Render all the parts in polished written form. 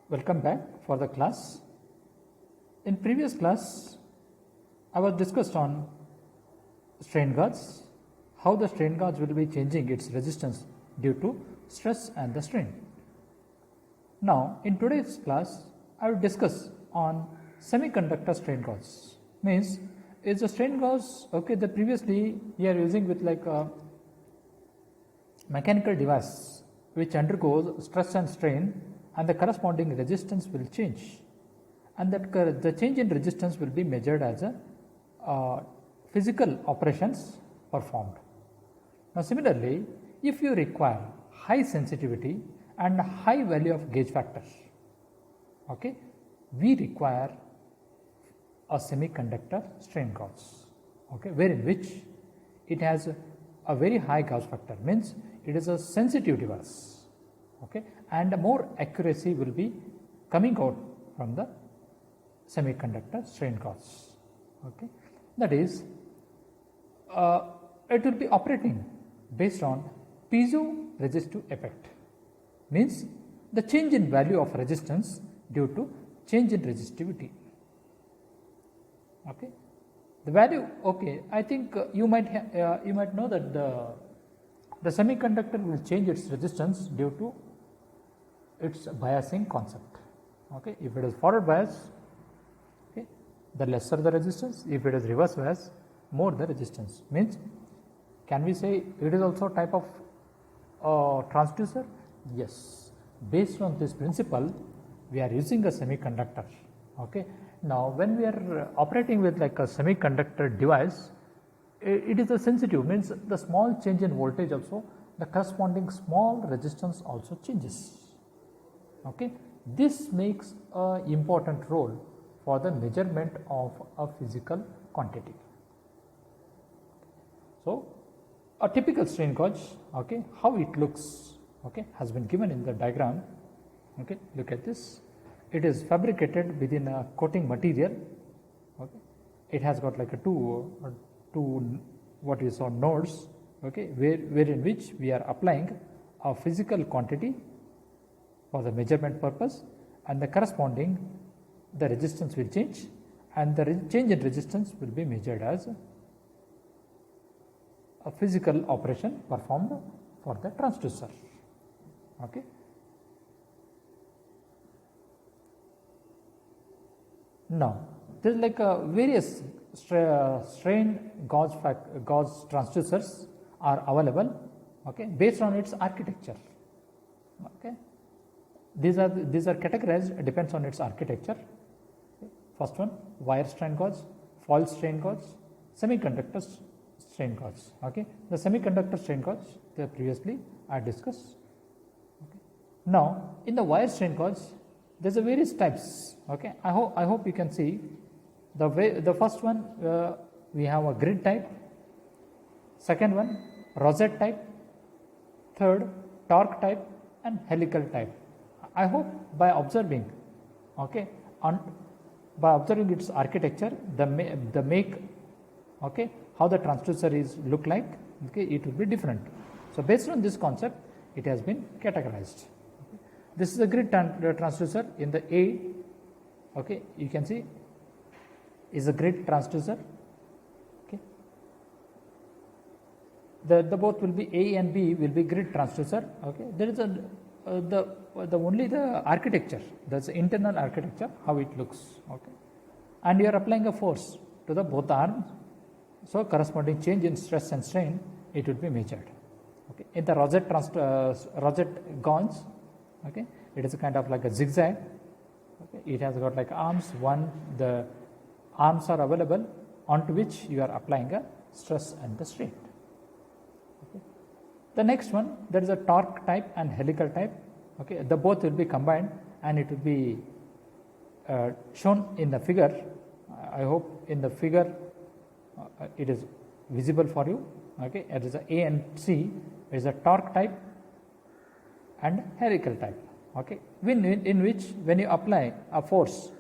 Welcome back for the class. In previous class, I was discussed on strain gauge, how the strain gauge will be changing its resistance due to stress and the strain. Now, in today's class, I will discuss on semiconductor strain gauge. Means, is the strain gauge okay? The previously we are using with like a mechanical device which undergoes stress and strain, and the corresponding resistance will change, and that the change in resistance will be measured as a physical operations performed. Now similarly, if you require high sensitivity and high value of gauge factor, okay, we require a semiconductor strain gauge, okay, wherein which it has a very high gauge factor, means it is a sensitive device, okay, and more accuracy will be coming out from the semiconductor strain gauge, okay. That is, it will be operating based on piezoresistive effect, means the change in value of resistance due to change in resistivity, okay. The value, okay, I think you might know that the semiconductor will change its resistance due to its biasing concept, okay. If it is forward bias, okay, the lesser the resistance. If it is reverse bias, more the resistance. Means, can we say it is also a type of transducer? Yes. Based on this principle, we are using a semiconductor, okay. Now, when we are operating with like a semiconductor device, it is a sensitive, means the small change in voltage also, the corresponding small resistance also changes, okay. This makes an important role for the measurement of a physical quantity. So, a typical strain gauge, okay, how it looks, okay, has been given in the diagram, okay. Look at this. It is fabricated within a coating material, okay. It has got like a two what is on nodes, okay, wherein which we are applying a physical quantity for the measurement purpose, and the corresponding the resistance will change, and the change in resistance will be measured as a physical operation performed for the transducer, okay. Now, there is like various strain gauge transducers are available, okay, based on its architecture, okay. These are categorized, depends on its architecture. Okay. First one, wire strain gauge, foil strain gauge, semiconductor strain gauge, okay. The semiconductor strain gauge previously I discussed, okay. Now, in the wire strain gauge, there is a various types, okay. I hope you can see the first one, we have a grid type, second one rosette type, third torque type, and helical type. I hope by observing, okay, by observing its architecture, the make, okay, how the transducer is look like, okay, it will be different. So based on this concept, it has been categorized. Okay. This is a grid transducer in the A, okay, you can see is a grid transducer, okay. The both will be A and B will be grid transducer, okay. There is a only the architecture, that's the internal architecture, how it looks, okay, and you are applying a force to the both arms, so corresponding change in stress and strain it will be measured, okay. In the rosette gauge, okay, it is a kind of like a zigzag, okay. It has got like arms, the arms are available onto which you are applying a stress and the strain, okay. The next one, there is a torque type and helical type, okay. The both will be combined and it will be shown in the figure. I hope in the figure it is visible for you, okay. It is a A and C, it is a torque type and helical type, okay. In which when you apply a force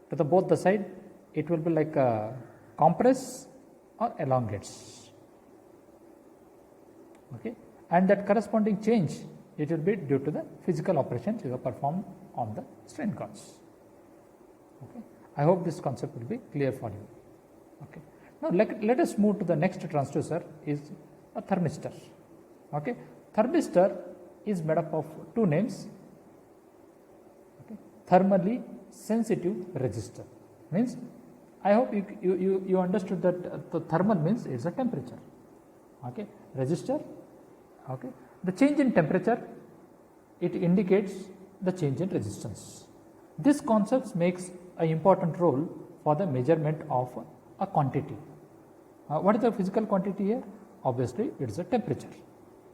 to the both the side, it will be like a compress or elongates, okay. And that corresponding change it will be due to the physical operations you have performed on the strain gauge. Okay. I hope this concept will be clear for you. Okay. Now let us move to the next transducer is a thermistor. Okay. Thermistor is made up of two names. Okay. Thermally sensitive resistor means, I hope you understood that the thermal means is a temperature. Okay. Resistor. Okay. The change in temperature, it indicates the change in resistance. This concept makes an important role for the measurement of a quantity. What is the physical quantity here? Obviously, it is a temperature.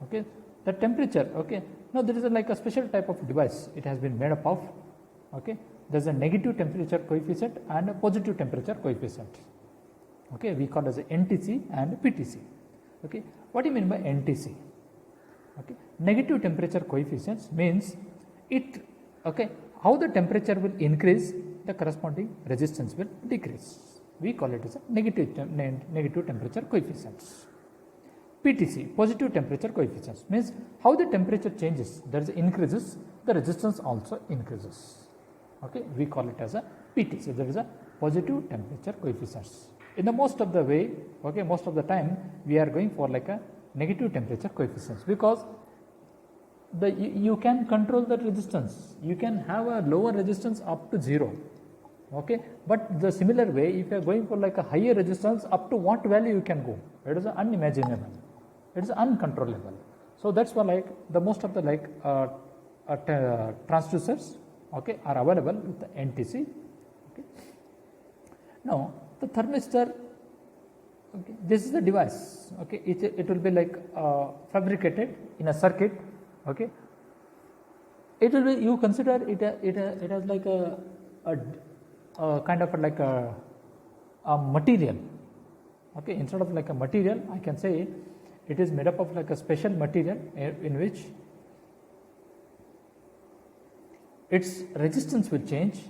Okay. The temperature. Okay. Now there is like a special type of device. It has been made up of. Okay. There is a negative temperature coefficient and a positive temperature coefficient. Okay. We call it as a NTC and PTC. Okay. What do you mean by NTC? Okay. Negative temperature coefficients means it. Okay. How the temperature will increase, the corresponding resistance will decrease. We call it as a negative temperature coefficients. PTC, positive temperature coefficients, means how the temperature changes, there is increases, the resistance also increases. Okay, we call it as a PTC. There is a positive temperature coefficients. In the most of the way, okay, most of the time we are going for like a negative temperature coefficients, because you can control the resistance. You can have a lower resistance up to 0. Okay, but the similar way, if you are going for like a higher resistance, up to what value you can go? It is unimaginable. It is uncontrollable. So that's why like the most of the like transducers, okay, are available with the NTC. Okay. Now the thermistor, okay, this is the device. Okay, it will be like fabricated in a circuit. Okay, it will be, you consider it has like a kind of like a material. Okay, instead of like a material, I can say it is made up of like a special material in which its resistance will change.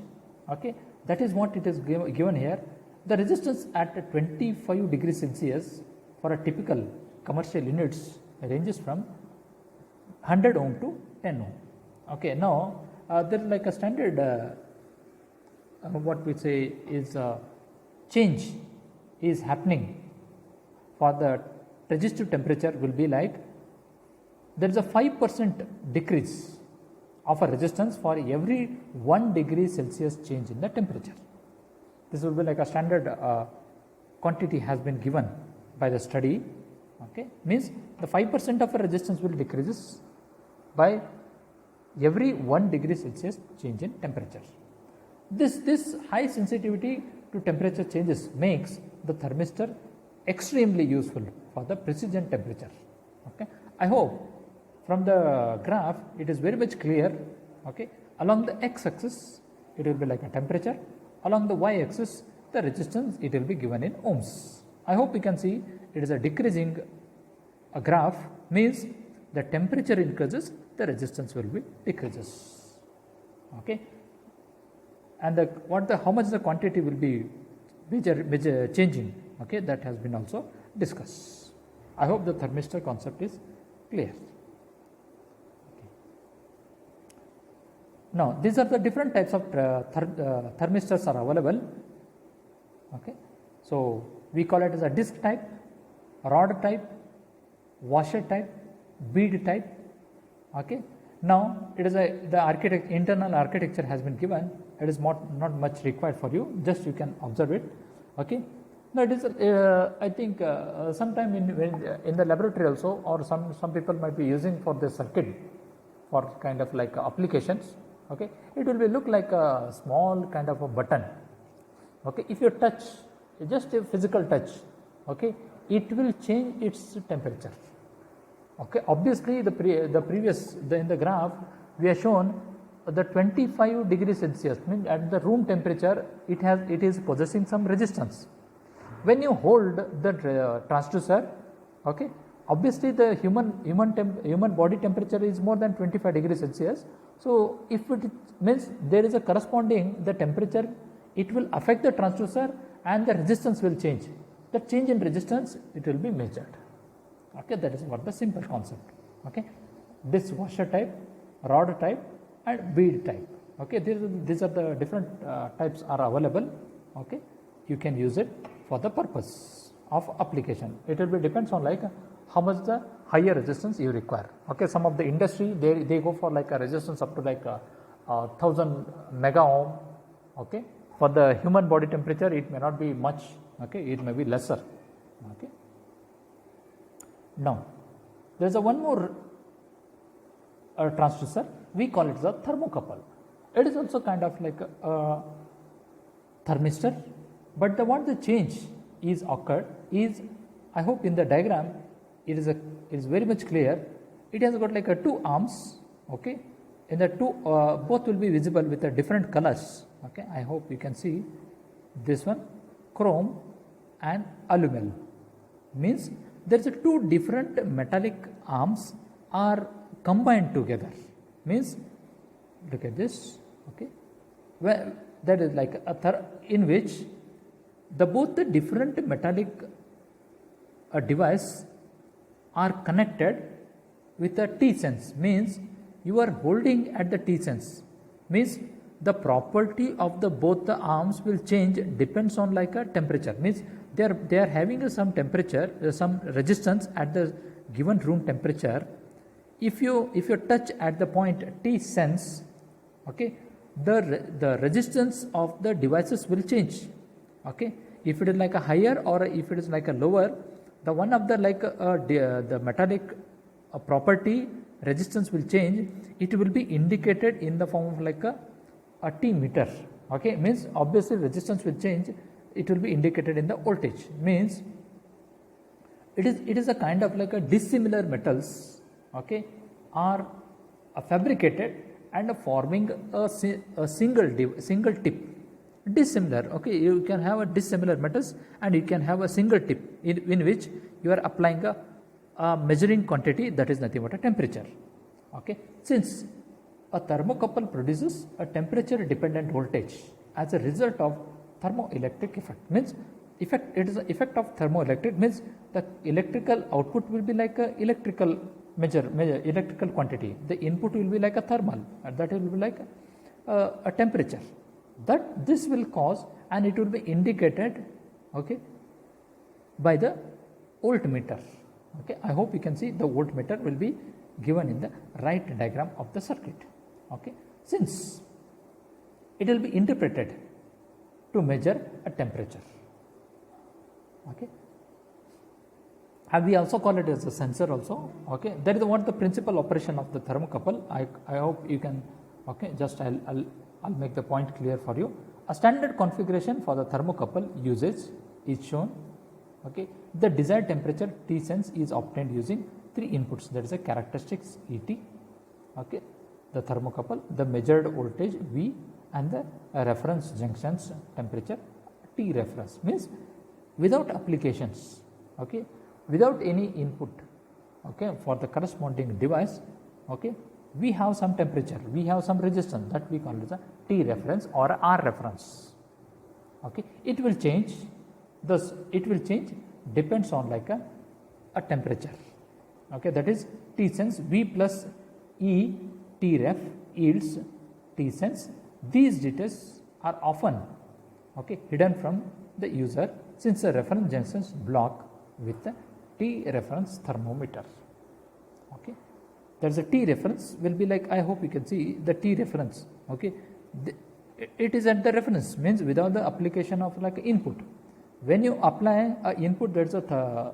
Okay, that is what it is given here. The resistance at 25 degrees Celsius for a typical commercial units ranges from 100 ohm to 10 ohm. Okay, now there is like a standard what we say is change is happening for the resistive temperature will be like there is a 5% decrease of a resistance for every 1 degree Celsius change in the temperature. This will be like a standard quantity has been given by the study. Okay, means the 5% of a resistance will decreases by every 1 degree Celsius change in temperature. This high sensitivity to temperature changes makes the thermistor extremely useful for the precision temperature. Okay, I hope from the graph it is very much clear. Okay, along the x-axis it will be like a temperature, along the y-axis the resistance it will be given in ohms. I hope you can see it is a decreasing graph, means the temperature increases, the resistance will be decreases. Okay, and how much the quantity will be major changing. Okay, that has been also discussed. I hope the thermistor concept is clear. Okay. Now these are the different types of thermistors are available. Okay, so we call it as a disc type, rod type, washer type, bead type. Okay, now it is the internal architecture has been given. It is not much required for you, just you can observe it. Okay, now it is I think sometime in the laboratory also, or some people might be using for the circuit for kind of like applications. Okay, it will be look like a small kind of a button. Okay, if you touch, just a physical touch, okay, it will change its temperature. Okay, obviously in the graph we have shown the 25 degrees Celsius, means at the room temperature it is possessing some resistance. When you hold the transducer, okay, obviously the human body temperature is more than 25 degrees Celsius. So if it means there is a corresponding the temperature, it will affect the transducer and the resistance will change. The change in resistance it will be measured. Okay, that is what the simple concept. Okay, dishwasher type, rod type, and bead type. Okay, these are the different types are available. Okay, you can use it for the purpose of application. It will be depends on like how much the higher resistance you require. Okay, some of the industry they go for like a resistance up to like 1000 mega ohm. Okay, for the human body temperature it may not be much. Okay, it may be lesser. Okay, now there is a one more transducer. We call it the thermocouple. It is also kind of like a thermistor, but what the change is occurred is, I hope in the diagram it is very much clear. It has got like a two arms. Okay, in the two both will be visible with a different colors. Okay, I hope you can see this one, chrome and aluminum, means there is two different metallic arms are combined together, means look at this. Okay, where that is like a in which both the different metallic device are connected with a T-sense, means you are holding at the T-sense, means the property of the both the arms will change depends on like a temperature, means they are having some temperature, some resistance at the given room temperature. If you touch at the point T-sense, okay, the resistance of the devices will change. Okay, if it is like a higher or if it is like a lower, the one of the like the metallic property resistance will change. It will be indicated in the form of like a T meter. Okay, means obviously resistance will change. It will be indicated in the voltage, means it is a kind of like a dissimilar metals. Okay, are fabricated and forming a single tip, dissimilar. Okay, you can have a dissimilar metals and you can have a single tip in which you are applying a measuring quantity, that is nothing but a temperature. Okay, since a thermocouple produces a temperature dependent voltage as a result of thermoelectric effect, means it is an effect of thermoelectric, means the electrical output will be like a electrical measure electrical quantity, the input will be like a thermal, and that will be like a temperature, that this will cause, and it will be indicated, okay, by the voltmeter. Okay, I hope you can see the voltmeter will be given in the right diagram of the circuit. Okay, since it will be interpreted to measure a temperature. Okay, and we also call it as a sensor also. Okay, that is what the principal operation of the thermocouple. I hope you can. Okay, just I'll make the point clear for you. A standard configuration for the thermocouple usage is shown. Okay, the desired temperature T sense is obtained using three inputs, that is a characteristics ET. Okay, the thermocouple, the measured voltage V, and the reference junctions temperature T reference, means without applications. Okay, without any input, okay, for the corresponding device, okay, we have some temperature, we have some resistance, that we call it a T reference or R reference. Okay, it will change, thus it will change depends on like a temperature. Okay, that is T sense V plus E T ref yields T sense. These details are often, okay, hidden from the user, since the reference junctions block with the T reference thermometer. Okay, there is a T reference will be like, I hope you can see the T reference. Okay, it is at the reference, means without the application of like input. When you apply a input, there is a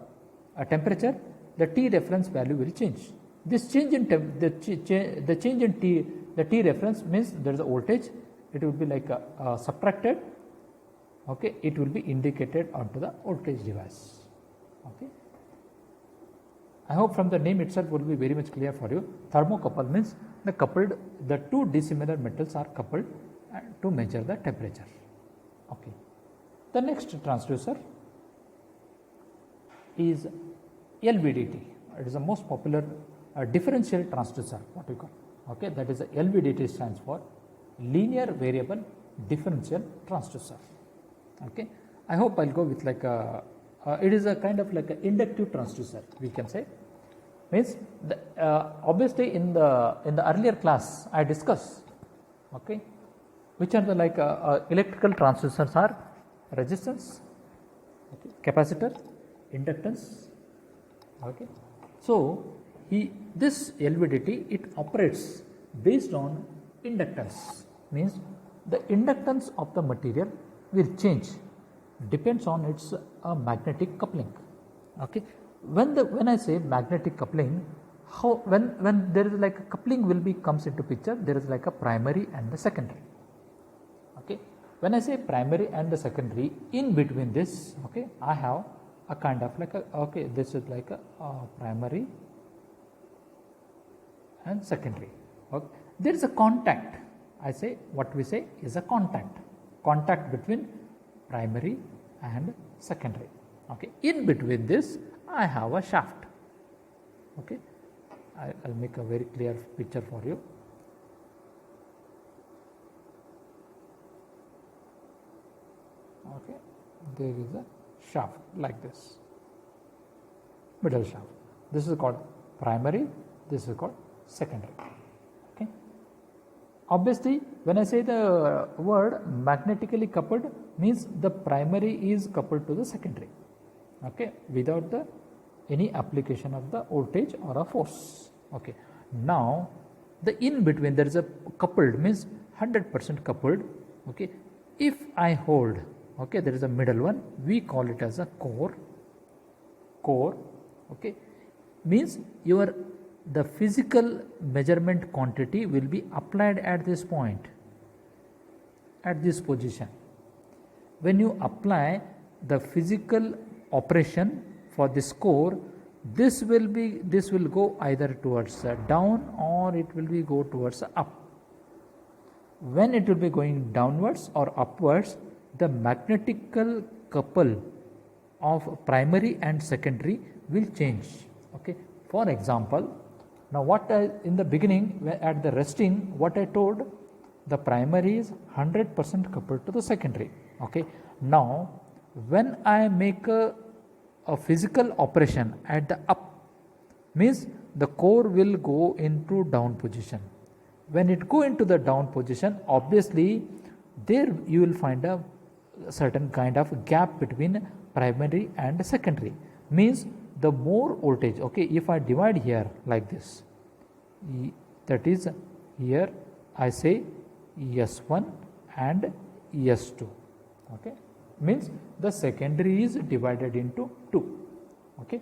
temperature, the T reference value will change. This change in the change in T reference means there is a voltage. It will be like subtracted. Okay, it will be indicated onto the voltage device. Okay, I hope from the name itself will be very much clear for you. Thermocouple means the two dissimilar metals are coupled to measure the temperature. Okay, the next transducer is LVDT. It is the most popular differential transducer, what we call. Okay, that is LVDT stands for linear variable differential transducer. Okay, I hope I'll go with like it is a kind of like an inductive transducer, we can say. Means obviously in the earlier class I discussed, okay, which are the like electrical transducers are resistance, okay, capacitor, inductance, okay. So this LVDT, it operates based on inductance, means the inductance of the material will change, depends on its magnetic coupling, okay. When I say magnetic coupling, how when there is like a coupling will be comes into picture, there is like a primary and the secondary, okay. When I say primary and the secondary, in between this, okay, I have a kind of like a, okay, this is like a primary and secondary, okay. There is a contact, I say what we say is a contact between primary and secondary, okay. In between this I have a shaft, okay. I'll make a very clear picture for you. Okay, there is a shaft like this, middle shaft. This is called primary, this is called secondary, okay. Obviously when I say the word magnetically coupled, means the primary is coupled to the secondary, okay, without the any application of the voltage or a force, okay. Now the in between there is a coupled, means 100% coupled, okay. If I hold, okay, there is a middle one, we call it as a core, okay, means the physical measurement quantity will be applied at this point, at this position. When you apply the physical operation for this core, this will go either towards down or it will be go towards up. When it will be going downwards or upwards, the magnetical couple of primary and secondary will change, okay. For example, now what in the beginning at the resting, what I told, the primary is 100% coupled to the secondary, okay. Now when I make a physical operation at the up, means the core will go into down position. When it go into the down position, obviously there you will find a certain kind of gap between primary and secondary, means the more voltage, okay, if I divide here like this, that is here I say S1 and S2, okay, means the secondary is divided into 2, okay,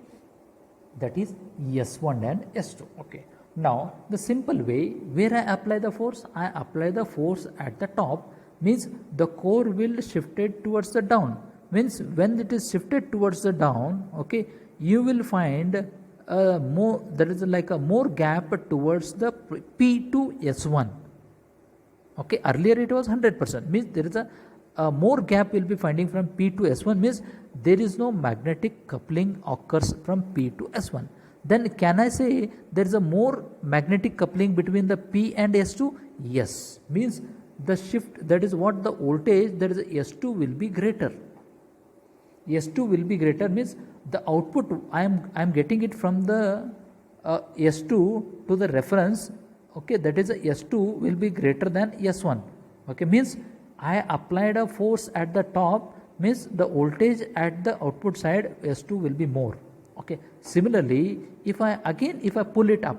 that is S1 and S2, okay. Now the simple way where I apply the force, I apply the force at the top, means the core will shifted towards the down, means when it is shifted towards the down, okay, you will find more, there is like a more gap towards the P2S1, okay. Earlier it was 100%, means there is a more gap will be finding from P2S1, means there is no magnetic coupling occurs from P2S1. Then can I say there is a more magnetic coupling between the P and S2? Yes, means the shift, that is what the voltage, there is a S2 will be greater. S2 will be greater, means the output I am getting it from the S2 to the reference, okay, that is a S2 will be greater than S1, okay, means I applied a force at the top, means the voltage at the output side S2 will be more, okay. Similarly, if I pull it up,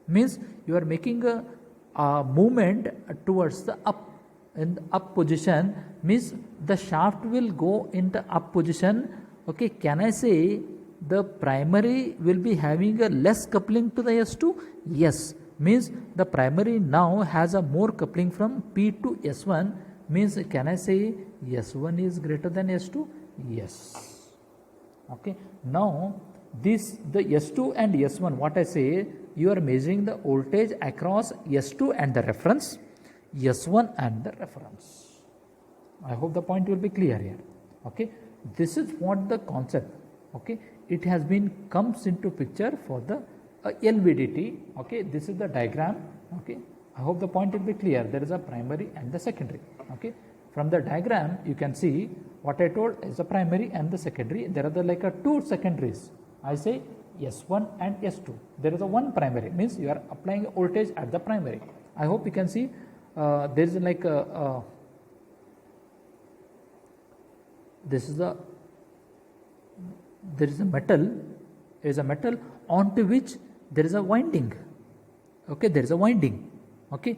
means you are making a movement towards the up, in the up position, means the shaft will go in the up position, okay. Can I say the primary will be having a less coupling to the S2? Yes, means the primary now has a more coupling from P to S1, means can I say S1 is greater than S2? Yes, okay. Now this the S2 and S1, what I say, you are measuring the voltage across S2 and the reference, S1 and the reference. I hope the point will be clear here, okay. This is what the concept, okay, it has been comes into picture for the LVDT, okay. This is the diagram, okay. I hope the point will be clear. There is a primary and the secondary, okay. From the diagram you can see what I told is the primary and the secondary. There are the like two secondaries I say S1 and S2. There is a one primary, means you are applying voltage at the primary. I hope you can see there is like this is the there is a metal onto which there is a winding. Okay, there is a winding. Okay,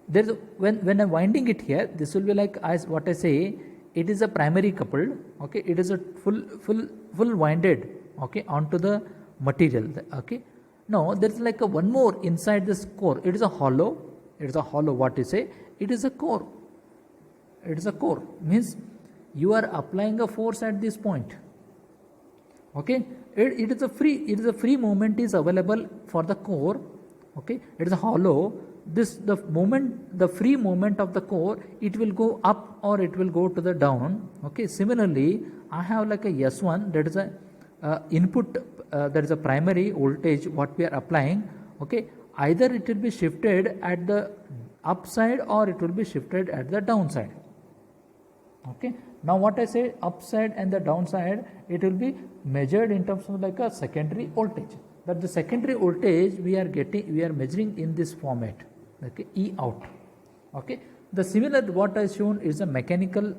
there is when I'm winding it here, this will be like as what I say. It is a primary coupled. Okay, it is a full winded. Okay, onto the material. Okay, now there is like a one more inside this core. It is a hollow. It is a hollow. What you say? It is a core. It is a core. Means you are applying a force at this point. Okay, it is a free movement is available for the core. Okay, it is a hollow. The free movement of the core, it will go up or it will go to the down. Okay, similarly I have like a S1, that is a input, that is a primary voltage what we are applying. Okay, either it will be shifted at the upside or it will be shifted at the downside. Okay, now what I say, upside and the downside, it will be measured in terms of like a secondary voltage. That the secondary voltage we are measuring in this format. Okay, E out. Okay, the similar what I shown is a mechanical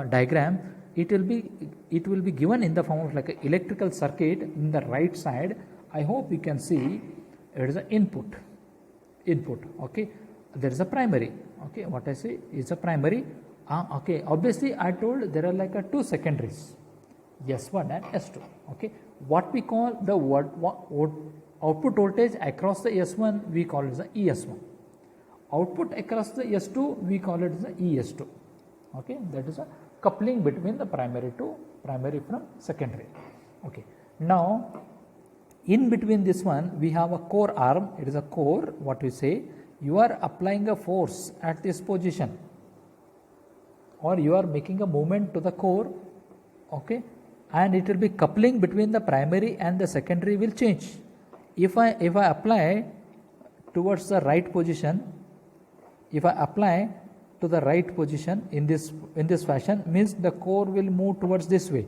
diagram. It will be given in the form of like an electrical circuit in the right side. I hope you can see it is an input. Okay, there is a primary. Okay, what I say is a primary. Okay, obviously I told there are like a two secondaries, S1 and S2. Okay, what we call the output voltage across the S1 we call it the ES1. Output across the S2 we call it the ES2. Okay, that is a coupling between the primary from secondary. Okay, now in between this one we have a core arm. It is a core. What we say, you are applying a force at this position, or you are making a movement to the core. Okay, and it will be coupling between the primary and the secondary will change. If I apply towards the right position, if I apply to the right position in this fashion, means the core will move towards this way.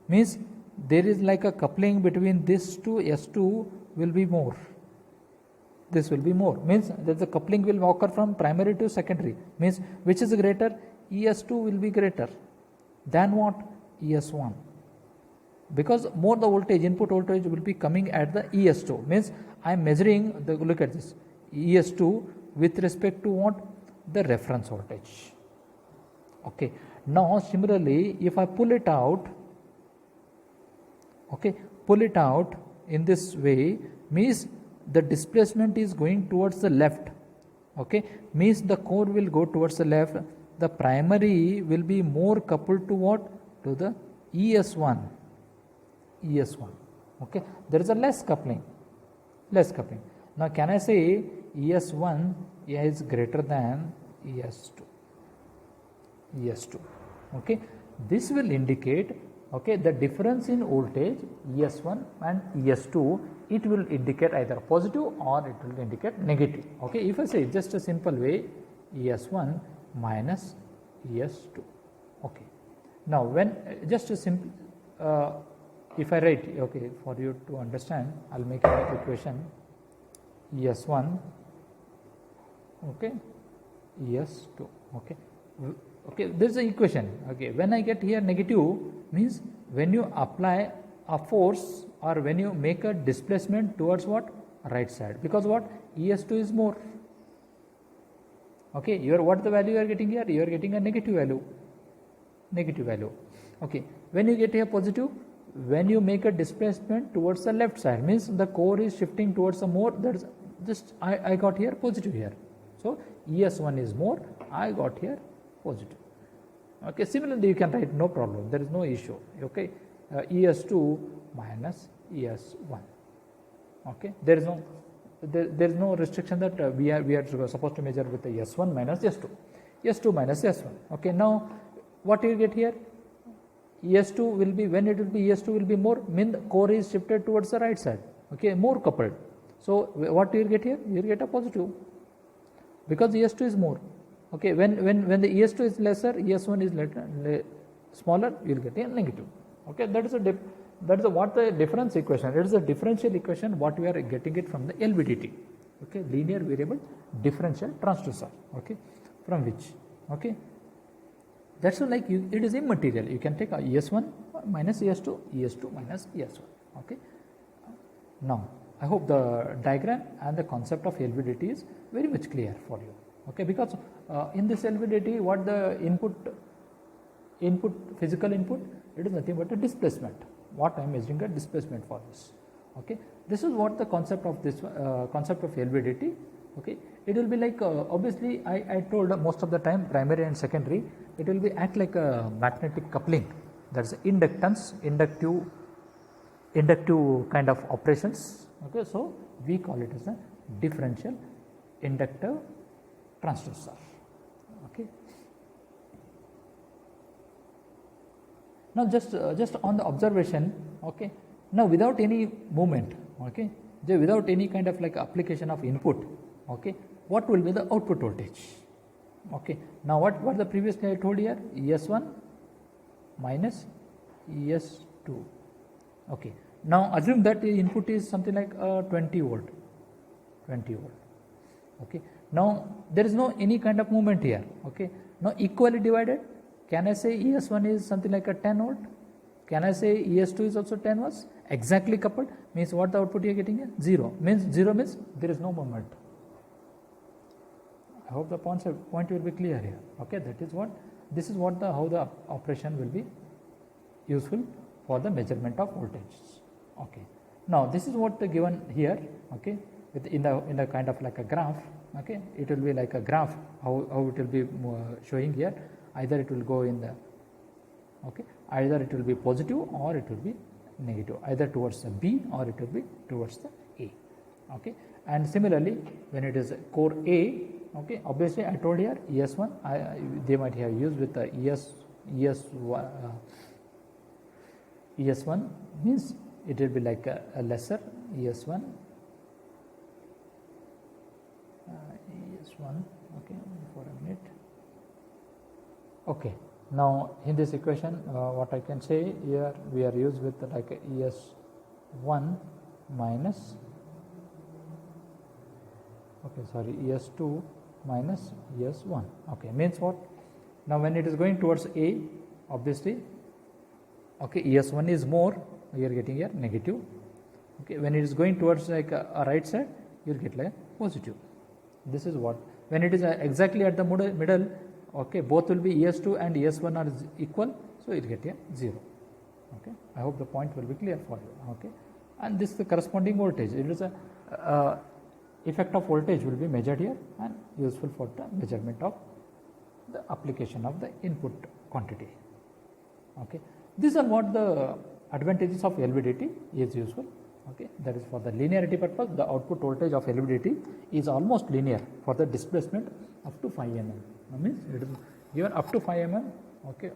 Means there is like a coupling between this two S2 will be more. This will be more. Means that the coupling will occur from primary to secondary. Means which is greater? ES2 will be greater than what? ES1. Because more the voltage, input voltage will be coming at the ES2. Means I am measuring look at this, ES2 with respect to what? The reference voltage. Okay, now similarly if I pull it out, okay, pull it out in this way, means the displacement is going towards the left. Okay, means the core will go towards the left. The primary will be more coupled to what? To the ES1. Okay, there is a less coupling. Now can I say ES1 is greater than ES2? Okay, this will indicate, okay, the difference in voltage ES1 and ES2. It will indicate either positive or it will indicate negative. Okay, if I say just a simple way, ES1 minus ES2. Okay, now when just a simple if I write, okay, for you to understand, I'll make an equation, ES1, okay, ES2. Okay, this is the equation. Okay, when I get here negative, means when you apply a force or when you make a displacement towards what? Right side, because what? ES2 is more. Okay, what the value you are getting here? You are getting a negative value. Okay, when you get here positive, when you make a displacement towards the left side, means the core is shifting towards the more. That's just I got here positive here. So ES1 is more. I got here positive. Okay, similarly you can write, no problem. There is no issue. Okay, ES2 minus ES1. Okay, there is no restriction that we are supposed to measure with the S1 minus S2 minus S1. Okay, now what you get here? ES2 will be, when it will be ES2 will be more, mean the core is shifted towards the right side. Okay, more coupled. So what you will get here? You will get a positive, because ES2 is more. Okay, when the ES2 is lesser, ES1 is smaller, you will get a negative. Okay, that is that is what the difference equation. It is a differential equation what we are getting it from the LVDT. Okay, linear variable differential transducer. Okay, from which, okay, that's so like you, it is immaterial. You can take a ES1 minus ES2, ES2 minus ES1. Okay, now I hope the diagram and the concept of LVDT is very much clear for you. Okay, because in this LVDT, what the physical input, it is nothing but a displacement. What I am measuring a displacement for this. Okay, this is what the concept of this concept of LVDT. Okay, it will be like obviously I told most of the time primary and secondary, it will be act like a magnetic coupling. That is inductance, inductive kind of operations. Okay, so we call it as a differential inductive transducer. Okay. Now just on the observation, okay. Now without any movement, okay, without any kind of like application of input, okay, what will be the output voltage? Okay. Now what the previous I told here, ES1 minus ES2. Okay. Now assume that the input is something like 20 volt. Okay. Now there is no any kind of movement here. Okay. Now equally divided. Can I say ES1 is something like a 10 volt? Can I say ES2 is also 10 volts? Exactly coupled means what the output you are getting here? 0. Means 0 means there is no movement. I hope the point will be clear here. Okay, that is what, this is what how the operation will be useful for the measurement of voltage. Okay. Now this is what given here. Okay, with in the kind of like a graph. Okay, it will be like a graph how it will be showing here. Either it will go in the, okay, either it will be positive or it will be negative, either towards the B or it will be towards the A. Okay, and similarly when it is core A, okay, obviously I told here ES1 they might have used with the ES1 means it will be like a lesser ES1 okay, for a minute. Okay, now in this equation what I can say here, we are used with like a ES1 minus, okay, sorry, ES2 minus ES1. Okay, means what? Now when it is going towards A, obviously, okay, ES1 is more, you are getting here negative. Okay, when it is going towards like a right side, you will get like positive. This is what, when it is exactly at the middle, okay, both will be ES2 and ES1 are equal, so it will get here 0. Okay, I hope the point will be clear for you. Okay, and this is the corresponding voltage. It is a effect of voltage will be measured here and useful for the measurement of the application of the input quantity. Okay, these are what the advantages of LVDT is useful. Okay, that is for the linearity purpose. The output voltage of LVDT is almost linear for the displacement up to 5 mm. That means it is given up to 5 mm. Okay,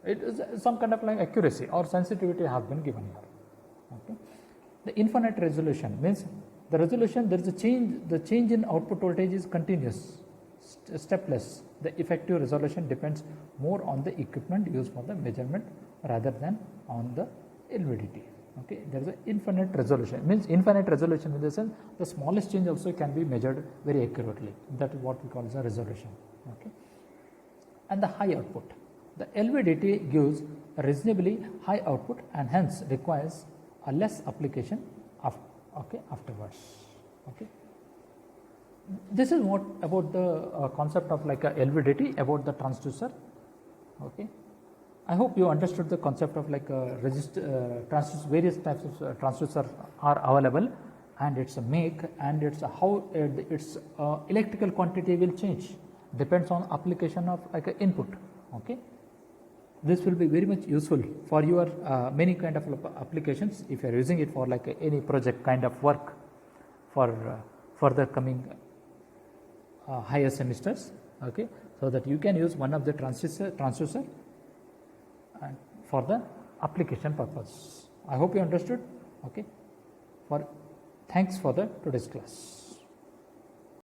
it is some kind of like accuracy or sensitivity has been given here. Okay, the infinite resolution means the resolution, there is a change. The change in output voltage is continuous, stepless. The effective resolution depends more on the equipment used for the measurement rather than on the LVDT. Okay, there is an infinite resolution. Means infinite resolution in the sense the smallest change also can be measured very accurately. That is what we call as a resolution. Okay, and the high output. The LVDT gives a reasonably high output and hence requires a less application of, okay, afterwards. Okay, this is what about the concept of like a LVDT, about the transducer. Okay, I hope you understood the concept of like transducer. Various types of transducer are available, and its a make and its how its electrical quantity will change depends on application of like a input. Okay, this will be very much useful for your many kind of applications if you are using it for like any project kind of work for further coming higher semesters. Okay, so that you can use one of the transducer and for the application purpose. I hope you understood. Okay, thanks for the today's class.